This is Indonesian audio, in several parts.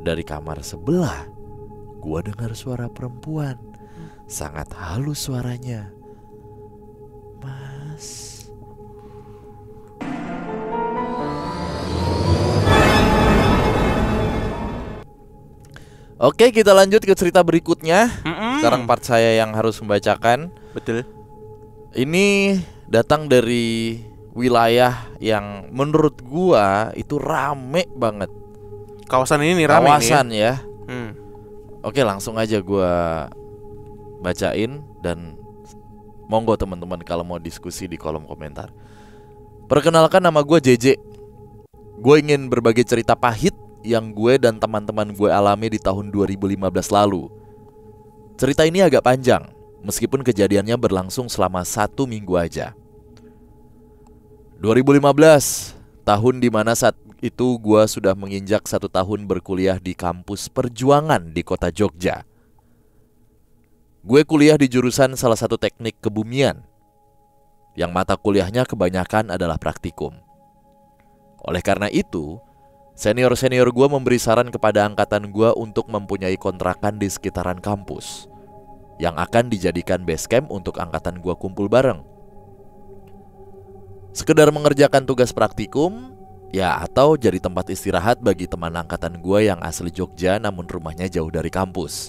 dari kamar sebelah, gua dengar suara perempuan. Sangat halus suaranya. Mas. Oke, kita lanjut ke cerita berikutnya. Sekarang part saya yang harus membacakan. Betul. Ini datang dari wilayah yang menurut gua itu rame banget. Kawasan ini nih rame. Kawasan nih ya. Oke, langsung aja gua bacain dan monggo teman-teman kalau mau diskusi di kolom komentar. Perkenalkan, nama gua JJ. Gue ingin berbagi cerita pahit yang gue dan teman-teman gue alami di tahun 2015 lalu. Cerita ini agak panjang, meskipun kejadiannya berlangsung selama 1 minggu aja. 2015, tahun dimana saat itu gue sudah menginjak 1 tahun berkuliah di kampus Perjuangan di kota Jogja. Gue kuliah di jurusan salah satu teknik kebumian, yang mata kuliahnya kebanyakan adalah praktikum. Oleh karena itu, senior-senior gue memberi saran kepada angkatan gue untuk mempunyai kontrakan di sekitaran kampus yang akan dijadikan base camp untuk angkatan gue kumpul bareng. Sekedar mengerjakan tugas praktikum, ya, atau jadi tempat istirahat bagi teman angkatan gue yang asli Jogja namun rumahnya jauh dari kampus.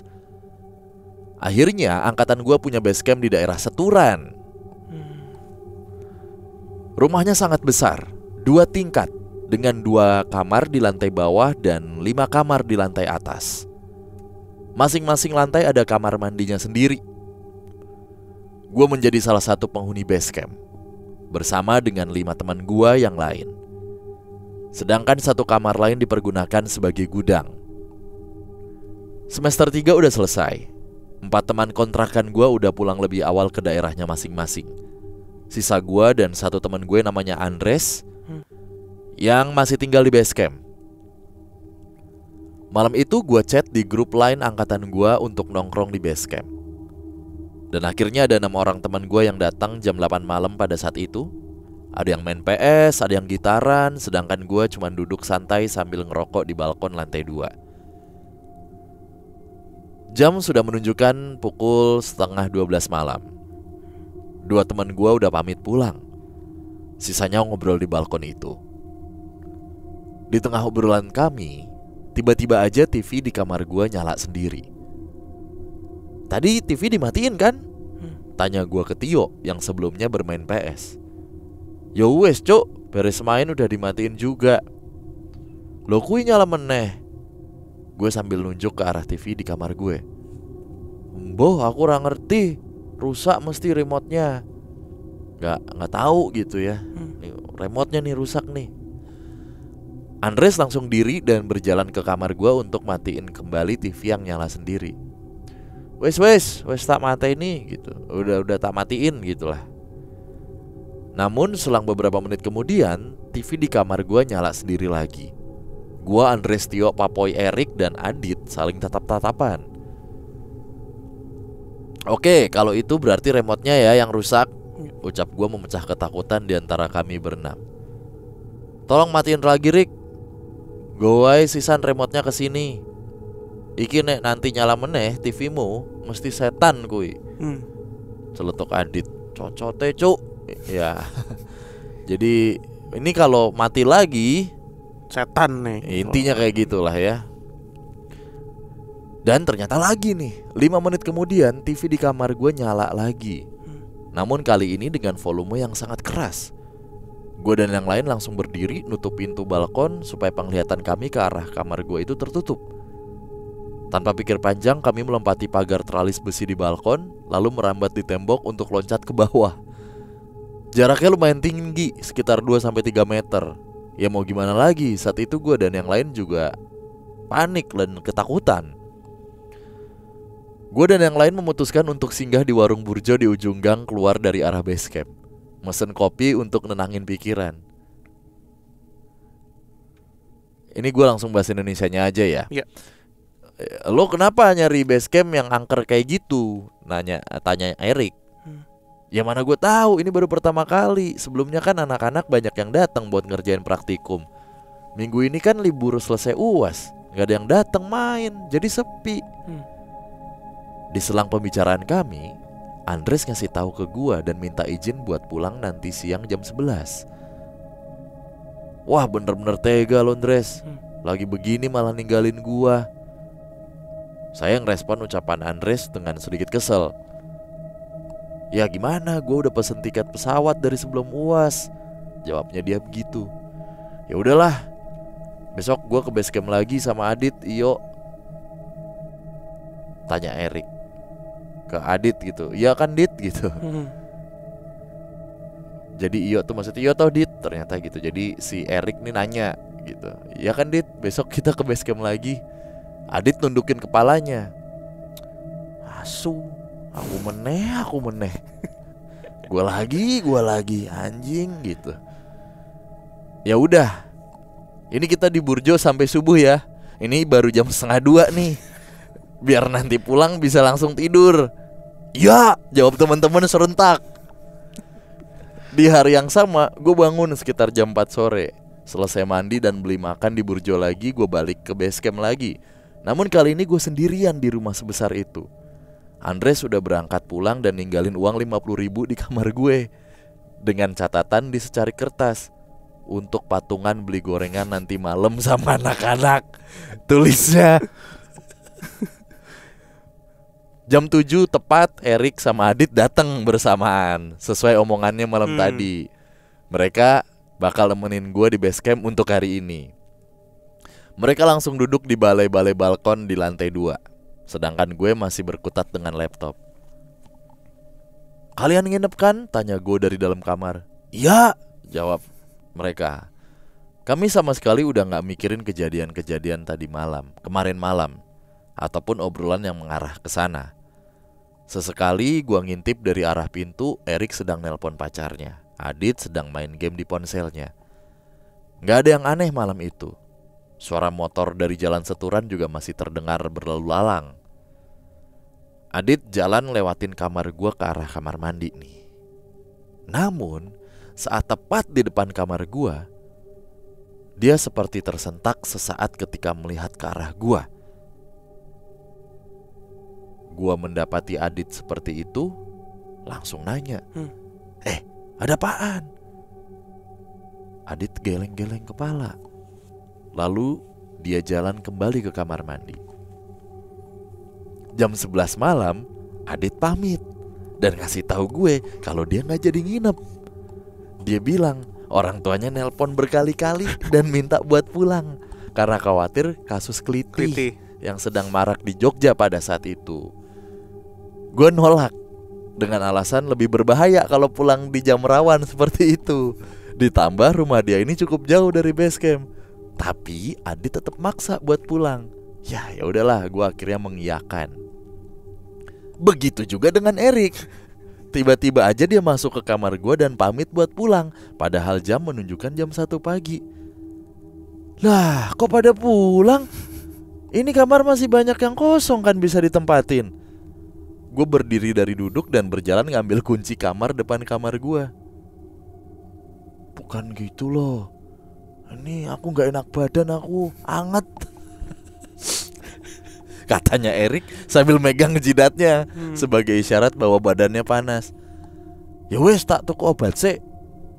Akhirnya angkatan gue punya base camp di daerah Seturan. Rumahnya sangat besar, 2 tingkat, dengan 2 kamar di lantai bawah dan 5 kamar di lantai atas. Masing-masing lantai ada kamar mandinya sendiri. Gue menjadi salah satu penghuni base camp bersama dengan 5 teman gue yang lain. Sedangkan 1 kamar lain dipergunakan sebagai gudang. Semester 3 udah selesai. 4 teman kontrakan gue udah pulang lebih awal ke daerahnya masing-masing. Sisa gue dan 1 teman gue namanya Andres yang masih tinggal di base camp. Malam itu gue chat di grup lain angkatan gue untuk nongkrong di base camp. Dan akhirnya ada 6 orang teman gue yang datang jam 8 malam pada saat itu. Ada yang main PS, ada yang gitaran, sedangkan gue cuma duduk santai sambil ngerokok di balkon lantai 2. Jam sudah menunjukkan pukul 11:30 malam. 2 teman gue udah pamit pulang. Sisanya ngobrol di balkon itu. Di tengah obrolan kami, tiba-tiba aja TV di kamar gue nyala sendiri. Tadi TV dimatiin kan? Tanya gue ke Tio yang sebelumnya bermain PS. Yo wes cuk, beres main udah dimatiin juga. Lo kui nyala meneh. Gue sambil nunjuk ke arah TV di kamar gue. Boh, aku ora ngerti. Rusak mesti remote-nya. Nggak tahu gitu ya. Remote-nya nih rusak nih. Andres langsung diri dan berjalan ke kamar gue untuk matiin kembali TV yang nyala sendiri. Wes tak matiin nih gitu. Udah tak matiin gitulah. Namun selang beberapa menit kemudian, TV di kamar gue nyala sendiri lagi. Gua, Andres, Tio, Papoy, Erik, dan Adit saling tatap-tatapan. Oke, kalau itu berarti remote-nya ya yang rusak, ucap gua memecah ketakutan di antara kami berenam. Tolong matiin lagi, Rik. Gowai sisan remote-nya ke sini. Iki nek nanti nyala meneh TV-mu mesti setan kui. Celetuk Adit. Cocote, cuk. Ya. Jadi ini kalau mati lagi setan nih. Intinya kayak gitulah ya. Dan ternyata lagi nih 5 menit kemudian TV di kamar gue nyala lagi. Namun kali ini dengan volume yang sangat keras. Gue dan yang lain langsung berdiri nutup pintu balkon supaya penglihatan kami ke arah kamar gue itu tertutup. Tanpa pikir panjang kami melompati pagar teralis besi di balkon, lalu merambat di tembok untuk loncat ke bawah. Jaraknya lumayan tinggi, sekitar 2-3 meter. Ya mau gimana lagi, saat itu gue dan yang lain juga panik dan ketakutan. Gue dan yang lain memutuskan untuk singgah di warung burjo di ujung gang keluar dari arah base camp. Mesen kopi untuk nenangin pikiran. Ini gue langsung bahasa Indonesianya aja ya. Lo kenapa nyari base camp yang angker kayak gitu? Tanya Erik. Ya mana gue tahu, ini baru pertama kali. Sebelumnya kan anak-anak banyak yang datang buat ngerjain praktikum. Minggu ini kan libur selesai UAS. Gak ada yang datang main, jadi sepi. Di selang pembicaraan kami, Andres ngasih tahu ke gua dan minta izin buat pulang nanti siang jam 11. Wah, bener-bener tega lo Andres. Lagi begini malah ninggalin gua. Saya ngerespon ucapan Andres dengan sedikit kesel. Ya gimana, gua udah pesen tiket pesawat dari sebelum UAS. Jawabnya dia begitu. Ya udahlah, besok gua ke base camp lagi sama Adit, iyo. Tanya Erik ke Adit gitu. Iya kan Dit gitu. Jadi iyo tuh maksudnya iyo tau Dit, ternyata gitu. Jadi si Erik nih nanya gitu. Iya kan Dit, besok kita ke base camp lagi. Adit nundukin kepalanya. Asu, aku meneh. Gua lagi anjing gitu. Ya udah. Ini kita di Burjo sampai subuh ya. Ini baru jam 1:30 nih. Biar nanti pulang bisa langsung tidur. Ya, jawab teman-teman serentak. Di hari yang sama, gue bangun sekitar jam 4 sore. Selesai mandi dan beli makan di Burjo lagi, gue balik ke base camp lagi. Namun kali ini gue sendirian di rumah sebesar itu. Andres sudah berangkat pulang dan ninggalin uang 50.000 di kamar gue, dengan catatan di secari kertas, untuk patungan beli gorengan nanti malam sama anak-anak. Tulisnya. Jam 7 tepat Erik sama Adit datang bersamaan. Sesuai omongannya malam tadi. Mereka bakal nemenin gue di base camp untuk hari ini. Mereka langsung duduk di balai-balai balkon di lantai 2. Sedangkan gue masih berkutat dengan laptop. Kalian nginep kan? Tanya gue dari dalam kamar. Iya, jawab mereka. Kami sama sekali udah gak mikirin kejadian-kejadian tadi malam, kemarin malam, ataupun obrolan yang mengarah ke sana. Sesekali gua ngintip dari arah pintu, Erik sedang nelpon pacarnya, Adit sedang main game di ponselnya. Gak ada yang aneh malam itu. Suara motor dari jalan Seturan juga masih terdengar berlalu lalang. Adit jalan lewatin kamar gua ke arah kamar mandi nih. Namun saat tepat di depan kamar gua, dia seperti tersentak sesaat ketika melihat ke arah gua. Gua mendapati Adit seperti itu, langsung nanya, ada apaan? Adit geleng-geleng kepala. Lalu dia jalan kembali ke kamar mandi. Jam 11 malam, Adit pamit dan ngasih tahu gue kalau dia gak jadi nginep. Dia bilang orang tuanya nelpon berkali-kali dan minta buat pulang karena khawatir kasus keliti yang sedang marak di Jogja pada saat itu. Gue nolak dengan alasan lebih berbahaya kalau pulang di jam rawan seperti itu. Ditambah rumah dia ini cukup jauh dari base camp. Tapi Adit tetap maksa buat pulang. Ya udahlah, gue akhirnya mengiyakan. Begitu juga dengan Erik. Tiba-tiba aja dia masuk ke kamar gue dan pamit buat pulang, padahal jam menunjukkan jam 1 pagi. Lah, kok pada pulang? Ini kamar masih banyak yang kosong kan bisa ditempatin. Gue berdiri dari duduk dan berjalan ngambil kunci kamar depan kamar gue. Bukan gitu loh. Ini aku gak enak badan, aku anget. Katanya Erik sambil megang jidatnya sebagai isyarat bahwa badannya panas. Ya wes tak tuku obat sih.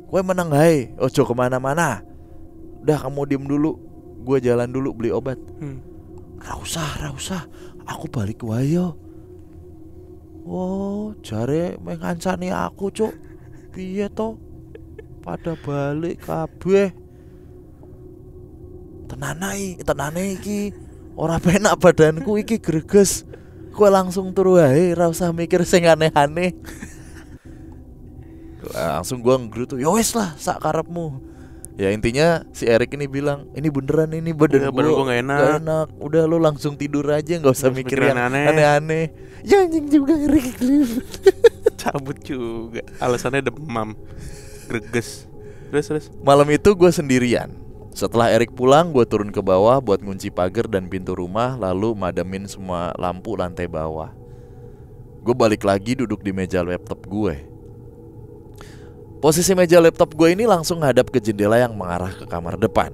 Kowe meneng hae, ojo kemana-mana. Udah kamu diem dulu, gue jalan dulu beli obat. Ra usah, aku balik wae yo. Oh, jare mengancani aku, Cuk. Piye to? Pada balik kabeh. Tenane iki. Ora penak badanku iki greges. Kowe langsung turu wae, ora usah mikir sing aneh-aneh. Langsung gua nggerutu, "Ya wis lah, sak karepmu." Ya intinya si Erik ini bilang, "Ini beneran ini badan gua gak enak. Udah lo langsung tidur aja, gak usah mikir yang aneh-aneh." Ya anjing juga ngeri. Cabut juga. Alasannya demam, greges. Terus malam itu gue sendirian. Setelah Erik pulang, gue turun ke bawah buat ngunci pagar dan pintu rumah, lalu madamin semua lampu lantai bawah. Gue balik lagi duduk di meja laptop gue. Posisi meja laptop gue ini langsung ngadap ke jendela yang mengarah ke kamar depan.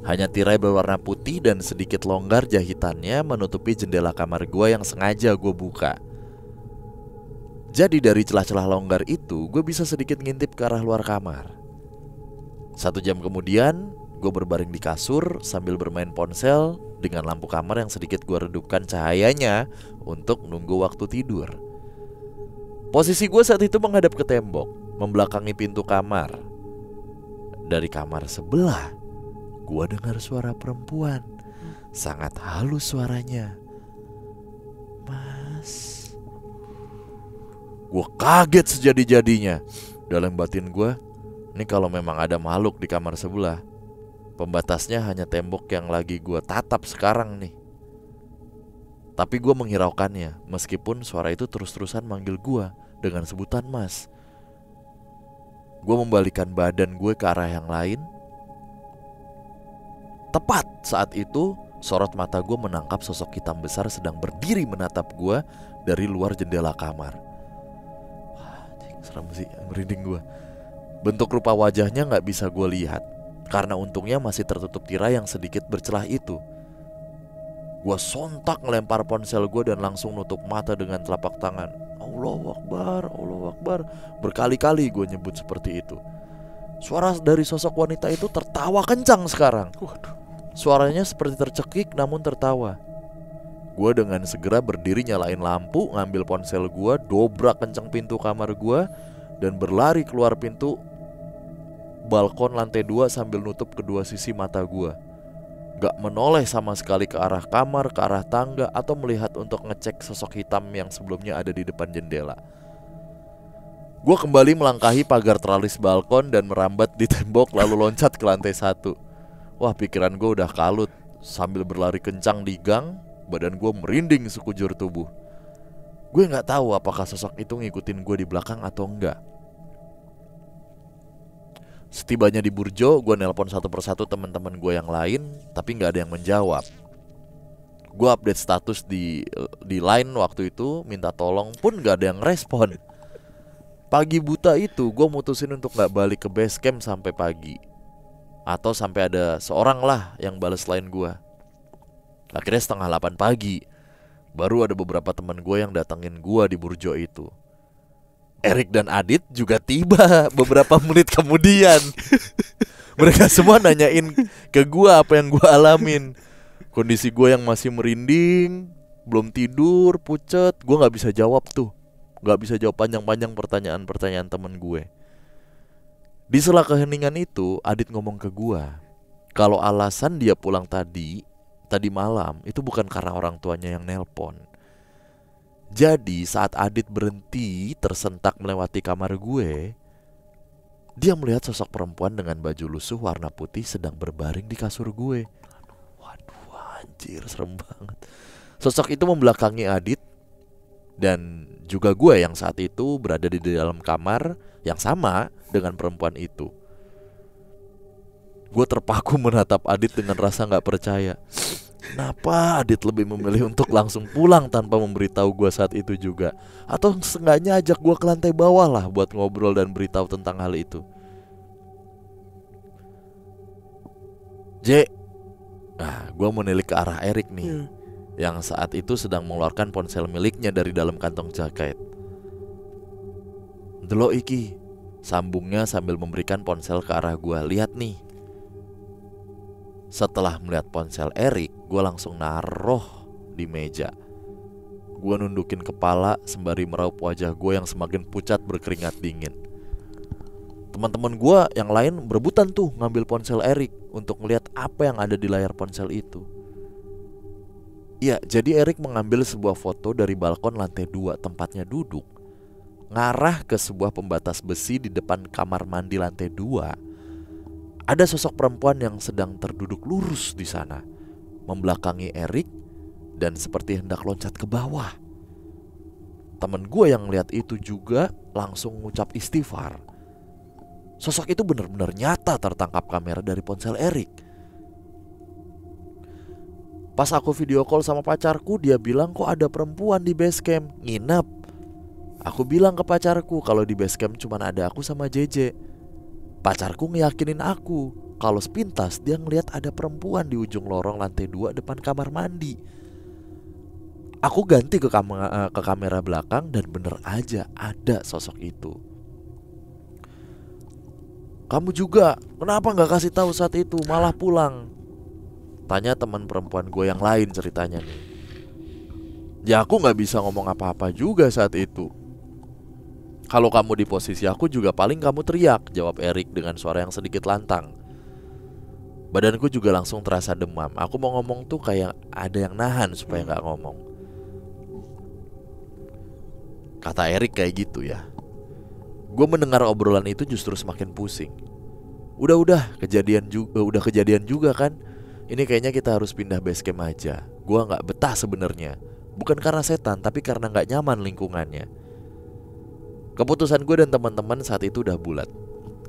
Hanya tirai berwarna putih dan sedikit longgar jahitannya menutupi jendela kamar gue yang sengaja gue buka. Jadi dari celah-celah longgar itu gue bisa sedikit ngintip ke arah luar kamar. 1 jam kemudian gue berbaring di kasur sambil bermain ponsel dengan lampu kamar yang sedikit gue redupkan cahayanya untuk nunggu waktu tidur. Posisi gue saat itu menghadap ke tembok, membelakangi pintu kamar. Dari kamar sebelah gue dengar suara perempuan. Sangat halus suaranya. Mas. Gue kaget sejadi-jadinya. Dalam batin gue, ini kalau memang ada makhluk di kamar sebelah, pembatasnya hanya tembok yang lagi gue tatap sekarang nih. Tapi gue menghiraukannya, meskipun suara itu terus-terusan manggil gue dengan sebutan mas. Gue membalikkan badan gue ke arah yang lain. Tepat saat itu, sorot mata gue menangkap sosok hitam besar sedang berdiri menatap gue dari luar jendela kamar. Wah, serem sih, merinding gue. Bentuk rupa wajahnya gak bisa gue lihat, karena untungnya masih tertutup tirai yang sedikit bercelah itu. Gue sontak ngelempar ponsel gue dan langsung nutup mata dengan telapak tangan. Allahu Akbar, Allahu Akbar. Berkali-kali gue nyebut seperti itu. Suara dari sosok wanita itu tertawa kencang sekarang. Suaranya seperti tercekik namun tertawa. Gue dengan segera berdiri nyalain lampu, ngambil ponsel gue, dobrak kencang pintu kamar gue, dan berlari keluar pintu balkon lantai 2 sambil nutup kedua sisi mata gue. Gak menoleh sama sekali ke arah kamar, ke arah tangga, atau melihat untuk ngecek sosok hitam yang sebelumnya ada di depan jendela. Gue kembali melangkahi pagar teralis balkon dan merambat di tembok lalu loncat ke lantai 1. Wah, pikiran gue udah kalut. Sambil berlari kencang di gang, badan gue merinding sekujur tubuh. Gue gak tahu apakah sosok itu ngikutin gue di belakang atau enggak. Setibanya di Burjo, gue nelpon satu persatu teman-teman gue yang lain, tapi gak ada yang menjawab. Gue update status di line waktu itu, minta tolong pun gak ada yang respon. Pagi buta itu gue mutusin untuk gak balik ke base camp sampai pagi, atau sampai ada seorang lah yang bales line gue. Akhirnya 7:30 pagi baru ada beberapa teman gue yang datengin gue di Burjo itu. Erik dan Adit juga tiba beberapa menit kemudian. Mereka semua nanyain ke gue apa yang gue alamin. Kondisi gue yang masih merinding, belum tidur, pucet. Gue gak bisa jawab tuh, gak bisa jawab panjang-panjang pertanyaan-pertanyaan temen gue. Di sela keheningan itu, Adit ngomong ke gue kalau alasan dia pulang tadi malam itu bukan karena orang tuanya yang nelpon. Jadi saat Adit berhenti tersentak melewati kamar gue, dia melihat sosok perempuan dengan baju lusuh warna putih sedang berbaring di kasur gue. Waduh, anjir, serem banget. Sosok itu membelakangi Adit dan juga gue yang saat itu berada di dalam kamar yang sama dengan perempuan itu. Gue terpaku menatap Adit dengan rasa gak percaya. Kenapa Adit lebih memilih untuk langsung pulang tanpa memberitahu gue saat itu juga? Atau seenggaknya ajak gue ke lantai bawah lah buat ngobrol dan beritahu tentang hal itu. Gue menilik ke arah Erik nih, yang saat itu sedang mengeluarkan ponsel miliknya dari dalam kantong jaket. Delok iki, sambungnya sambil memberikan ponsel ke arah gue. Lihat nih. Setelah melihat ponsel Erik, gue langsung naruh di meja. Gue nundukin kepala sembari meraup wajah gue yang semakin pucat berkeringat dingin. Teman-teman gue yang lain berebutan tuh ngambil ponsel Erik untuk melihat apa yang ada di layar ponsel itu. Ya, jadi Erik mengambil sebuah foto dari balkon lantai 2 tempatnya duduk, ngarah ke sebuah pembatas besi di depan kamar mandi lantai 2. Ada sosok perempuan yang sedang terduduk lurus di sana, membelakangi Erik dan seperti hendak loncat ke bawah. Temen gue yang lihat itu juga langsung ngucap istighfar. Sosok itu benar-benar nyata tertangkap kamera dari ponsel Erik. Pas aku video call sama pacarku, dia bilang kok ada perempuan di base camp nginep. Aku bilang ke pacarku kalau di base camp cuma ada aku sama JJ. Pacarku ngeyakinin aku kalau sepintas dia ngelihat ada perempuan di ujung lorong lantai 2 depan kamar mandi. Aku ganti ke kamera belakang dan bener aja ada sosok itu. Kamu juga, kenapa gak kasih tahu saat itu, malah pulang? Tanya teman perempuan gue yang lain ceritanya nih. Ya aku gak bisa ngomong apa-apa juga saat itu. Kalau kamu di posisi aku juga paling kamu teriak, jawab Erik dengan suara yang sedikit lantang. Badanku juga langsung terasa demam. Aku mau ngomong tuh kayak ada yang nahan supaya gak ngomong. Kata Erik kayak gitu ya. Gue mendengar obrolan itu justru semakin pusing. Udah kejadian juga kan. Ini kayaknya kita harus pindah base camp aja. Gue gak betah sebenarnya. Bukan karena setan, tapi karena gak nyaman lingkungannya. Keputusan gue dan teman-teman saat itu udah bulat.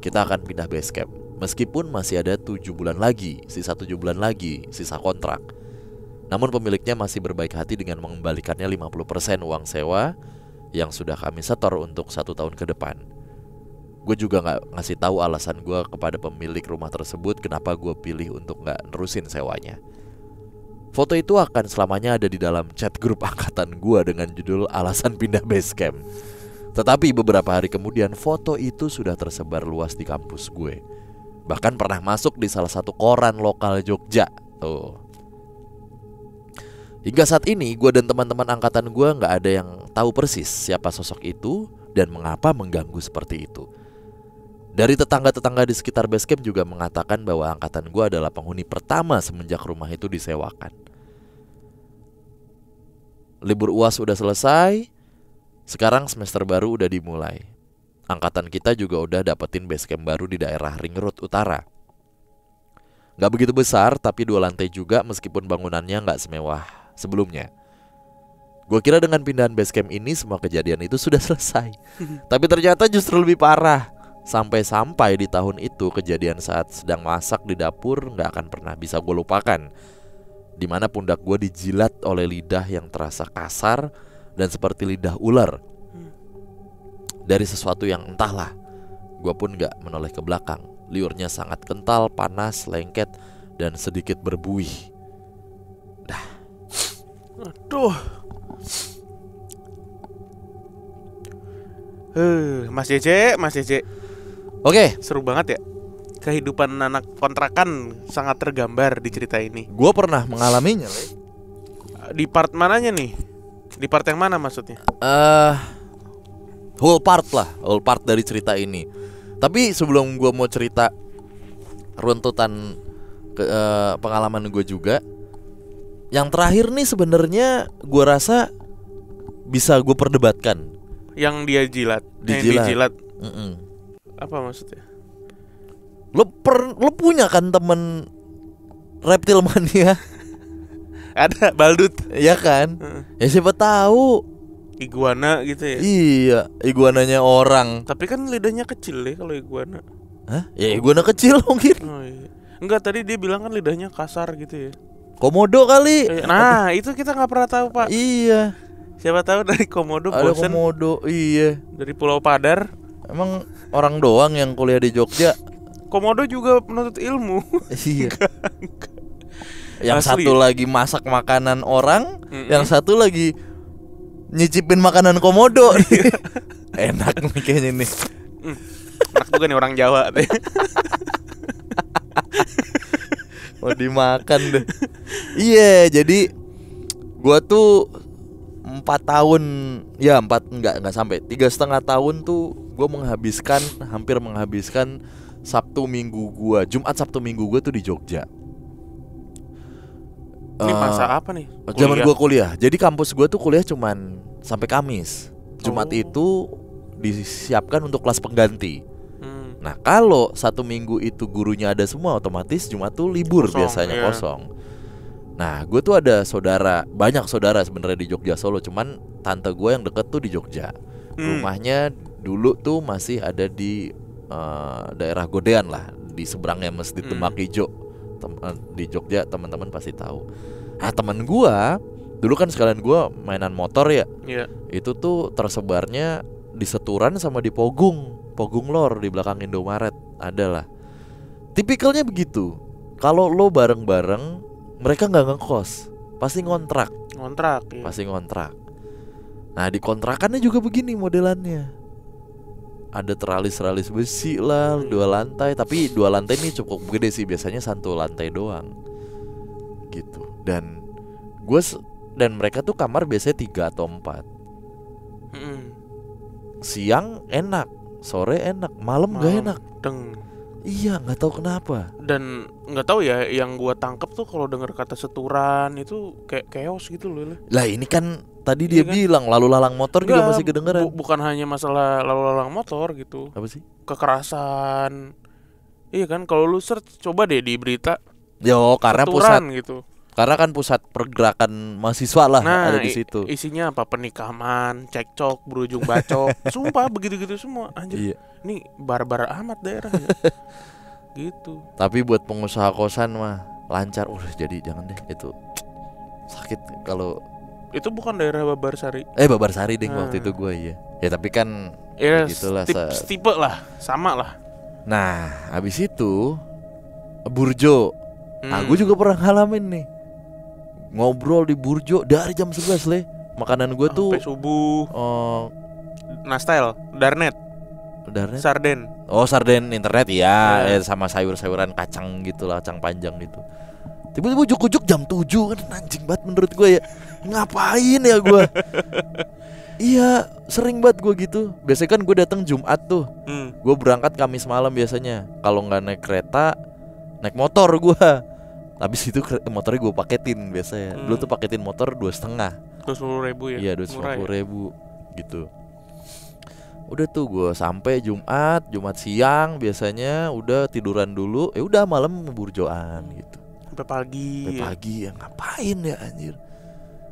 Kita akan pindah base camp. Meskipun masih ada 7 bulan lagi, sisa 7 bulan lagi, sisa kontrak. Namun pemiliknya masih berbaik hati dengan mengembalikannya 50% uang sewa yang sudah kami setor untuk 1 tahun ke depan. Gue juga gak ngasih tahu alasan gue kepada pemilik rumah tersebut kenapa gue pilih untuk gak nerusin sewanya. Foto itu akan selamanya ada di dalam chat grup angkatan gue dengan judul alasan pindah base camp. Tetapi beberapa hari kemudian foto itu sudah tersebar luas di kampus gue. Bahkan pernah masuk di salah satu koran lokal Jogja. Tuh. Hingga saat ini gue dan teman-teman angkatan gue gak ada yang tahu persis siapa sosok itu dan mengapa mengganggu seperti itu. Dari tetangga-tetangga di sekitar base camp juga mengatakan bahwa angkatan gue adalah penghuni pertama semenjak rumah itu disewakan. Libur UAS udah selesai. Sekarang semester baru udah dimulai. Angkatan kita juga udah dapetin base camp baru di daerah Ring Road Utara. Gak begitu besar, tapi 2 lantai juga meskipun bangunannya gak semewah sebelumnya. Gue kira dengan pindahan base camp ini semua kejadian itu sudah selesai. Tapi ternyata justru lebih parah. Sampai di tahun itu kejadian saat sedang masak di dapur gak akan pernah bisa gue lupakan. Dimana pundak gue dijilat oleh lidah yang terasa kasar dan seperti lidah ular. Dari sesuatu yang entahlah. Gue pun gak menoleh ke belakang. Liurnya sangat kental, panas, lengket, dan sedikit berbuih. Dah. Aduh. Mas Cece. Oke. Seru banget ya. Kehidupan anak kontrakan sangat tergambar di cerita ini. Gue pernah mengalaminya, Le. Di part mananya nih? Di part yang mana maksudnya? Whole part dari cerita ini. Tapi sebelum gue mau cerita runtutan pengalaman gue juga, yang terakhir nih sebenarnya gue rasa bisa gue perdebatkan. Yang dia jilat. Dijilat. Apa maksudnya? Lo punya kan temen reptil mania? Ada Baldut. Iya kan? Ya siapa tahu. Iguana gitu ya. Iya, iguananya orang. Tapi kan lidahnya kecil ya kalau iguana. Hah? Ya iguana kecil mungkin. Oh, iya. Enggak, tadi dia bilang kan lidahnya kasar gitu ya. Komodo kali. Nah, itu kita nggak pernah tahu, Pak. Iya. Siapa tahu dari Komodo ada bosen. Komodo, iya. Dari Pulau Padar. Emang orang doang yang kuliah di Jogja. Komodo juga menuntut ilmu. Iya. Yang Asli. satu lagi masak makanan orang, yang satu lagi nyicipin makanan Komodo. Enak nih kayaknya nih. Enak juga nih orang Jawa. Mau dimakan deh. Iya, jadi gua tuh 4 tahun, ya 4 enggak sampai 3,5 tahun tuh gua hampir menghabiskan Sabtu Minggu gua, Jumat Sabtu Minggu gua tuh di Jogja. Ini masa apa nih? Zaman gua kuliah. Jadi kampus gua tuh kuliah cuman sampai Kamis. Jumat itu disiapkan untuk kelas pengganti. Nah, kalau 1 minggu itu gurunya ada semua, otomatis Jumat tuh libur biasanya kosong. Nah, gue tuh ada banyak saudara sebenarnya di Jogja Solo, cuman tante gue yang deket tuh di Jogja. Rumahnya dulu tuh masih ada di daerah Godean lah, di seberangnya Masjid Demak Ijo. Di Jogja teman-teman pasti tahu. Nah, teman gue dulu kan sekalian gue mainan motor ya. Itu tuh tersebarnya di Seturan sama di Pogung Lor di belakang Indomaret adalah. tipikalnya begitu. Kalau lo bareng-bareng, mereka nggak ngekos, pasti ngontrak. Ngontrak ya. Pasti ngontrak. Nah di kontrakannya juga begini modelannya. Ada teralis-teralis besi lah, 2 lantai. Tapi 2 lantai ini cukup gede sih, biasanya 1 lantai doang gitu. Dan mereka tuh kamar biasanya 3 atau 4. Siang enak, sore enak, malam gak enak. Iya, nggak tahu kenapa. Dan nggak tahu ya, yang gua tangkep tuh kalau dengar kata seturan itu kayak chaos gitu loh. Lah ini kan tadi dia kan? bilang lalu lalang motor juga masih kedengeran. Bukan hanya masalah lalu lalang motor gitu. Apa sih? Kekerasan. Iya kan, kalau lu search coba deh di berita. Yo, karena seturan gitu. Karena kan pusat pergerakan mahasiswa lah ada di situ. Isinya apa? Penikaman, cekcok, berujung bacok. Sumpah begitu-gitu semua. Anjir. Iya. Ini barbar amat daerah ya. Gitu. Tapi buat pengusaha kosan mah lancar. Jadi jangan deh, itu sakit kalau itu bukan daerah Babarsari. Babarsari deh waktu itu gua iya. Ya tapi kan gitulah tipe lah, sama lah. Nah, habis itu Burjo. Nah, gue juga pernah ngalamin nih. Ngobrol di Burjo dari jam 11 le. Makanan gue tuh sampai subuh. Nastel, Darnet. Sarden. Oh, sarden internet ya. Sama sayur-sayuran kacang gitu lah, kacang panjang gitu. Tiba-tiba ujuk-ujuk jam 7 kan, anjing banget menurut gue ya. Ngapain ya gue? Iya, sering banget gue gitu. Biasanya kan gue datang Jumat tuh. Gue berangkat Kamis malam biasanya. Kalau nggak naik kereta, naik motor gue. Habis itu motornya gue paketin biasanya. Dulu tuh paketin motor 2,5. 250.000 ya? Iya, 250.000 gitu. Udah tuh gue sampai Jumat siang biasanya udah tiduran dulu. Udah malam burjoan gitu. Sampai pagi ya ngapain ya anjir.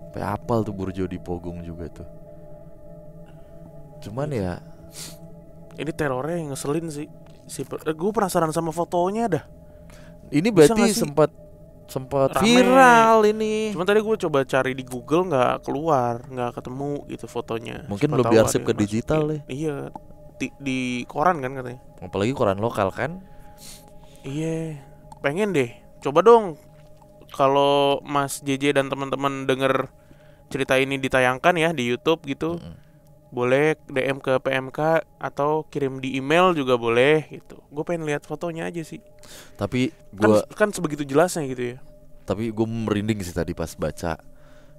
Sampai apal tuh burjo di Pogung juga tuh. Cuman ya ini terornya yang ngeselin sih. Gue penasaran sama fotonya dah. Ini berarti sempat viral ini. Cuman tadi gue coba cari di Google nggak keluar, nggak ketemu gitu fotonya. Mungkin belum diarsip ke digital ya. Iya, di koran kan katanya. Apalagi koran lokal kan. Iya, pengen deh. Coba dong kalau Mas JJ dan teman-teman denger cerita ini ditayangkan ya di YouTube gitu. Boleh DM ke PMK atau kirim di email juga boleh gitu. Gue pengen lihat fotonya aja sih. Tapi gue kan sebegitu jelasnya gitu ya. Tapi gue merinding sih tadi pas baca.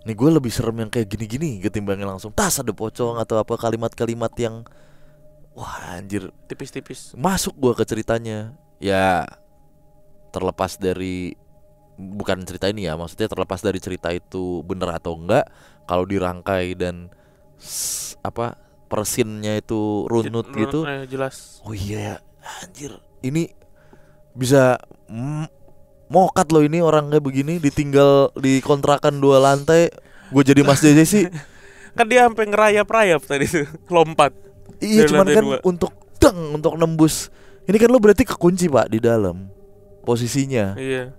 Nih gue lebih serem yang kayak gini-gini ketimbangnya langsung tas ada pocong atau apa kalimat-kalimat yang wah anjir tipis-tipis. Masuk gue ke ceritanya. Ya terlepas dari bukan cerita ini ya, maksudnya terlepas dari cerita itu bener atau enggak, kalau dirangkai dan persinnya itu runut gitu. Jelas. Oh iya ya, anjir. Ini bisa mokat loh ini orang kayak begini ditinggal di kontrakan 2 lantai. Gue jadi Mas JJ sih. Kan dia sampai ngerayap-rayap tadi tuh, lompat. Iya, cuman kan 2. untuk nembus. Ini kan lo berarti kekunci Pak di dalam posisinya. Iya.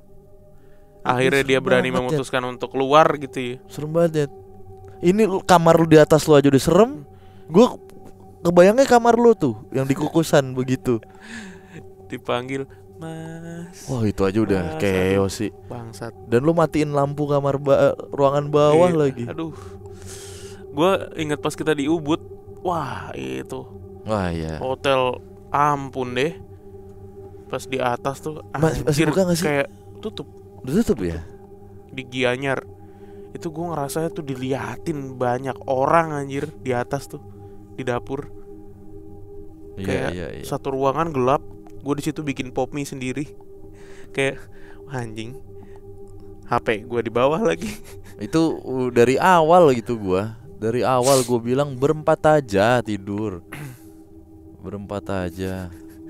Akhirnya dia berani memutuskan untuk keluar gitu ya. Serem banget. Ini kamar lu di atas lu aja udah serem. Gue kebayangnya kamar lu tuh yang di kukusan begitu. Dipanggil Mas. Wah itu aja udah chaos sih. Bangsat. Dan lu matiin lampu kamar ruangan bawah lagi. Aduh. Gue ingat pas kita di Ubud. Wah itu. Wah iya. Hotel ampun deh. Pas di atas tuh masih buka gak sih? Kayak tutup. Udah tutup ya? Di Gianyar. Itu gue ngerasa tuh diliatin banyak orang anjir di atas tuh di dapur. Kayak satu ruangan gelap, gue di situ bikin pop mie sendiri. Kayak anjing. HP gue di bawah lagi. Itu dari awal gitu gue. Dari awal gue bilang berempat aja tidur. Berempat aja.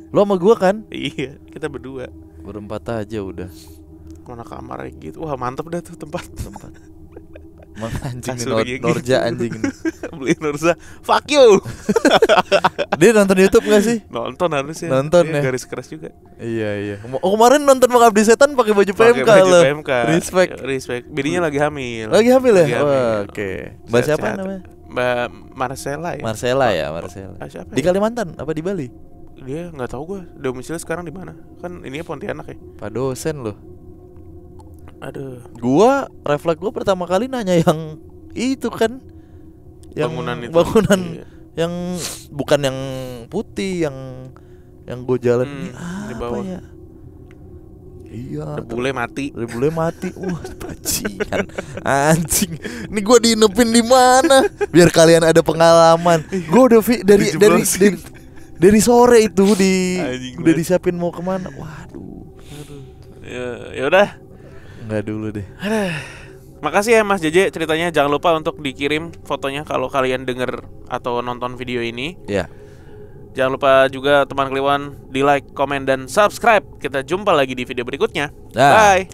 Lo sama gue kan? Iya, kita berdua. Berempat aja udah. Mana kamarnya gitu. Wah mantep dah tuh tempat. Emang anjing Norja anjing. Beli Norza. Fuck you. Dia nonton YouTube gak sih? Nonton harusnya. Nonton ya. Garis keras juga. Iya. Oh kemarin nonton Mengabdi Setan pakai baju PMK loh. Respect. Bininya lagi hamil. Lagi hamil ya? Oke. Mbak siapa namanya? Mbak Marcella ya. Marcella. Siapa di Kalimantan apa di Bali? Dia nggak tahu gue domisili sekarang di mana. Kan ini Pontianak ya. Pak dosen loh. Aduh. Refleks gua pertama kali nanya yang itu kan, yang Bangunan itu. bangunan Iya. yang bukan yang putih, yang gue jalan ini di apa bawah. ya? Iya. Bule mati. Bule mati. Wah, bajingan. Anjing. Ini gue diinepin di mana? Biar kalian ada pengalaman. Gue udah dari sore itu Anjing udah banget. disiapin mau kemana. Waduh. Ya udah. Enggak dulu deh. Makasih ya Mas JJ ceritanya. Jangan lupa untuk dikirim fotonya kalau kalian denger atau nonton video ini. Ya. Jangan lupa juga teman Kliwon di like, komen, dan subscribe. Kita jumpa lagi di video berikutnya. Dah. Bye.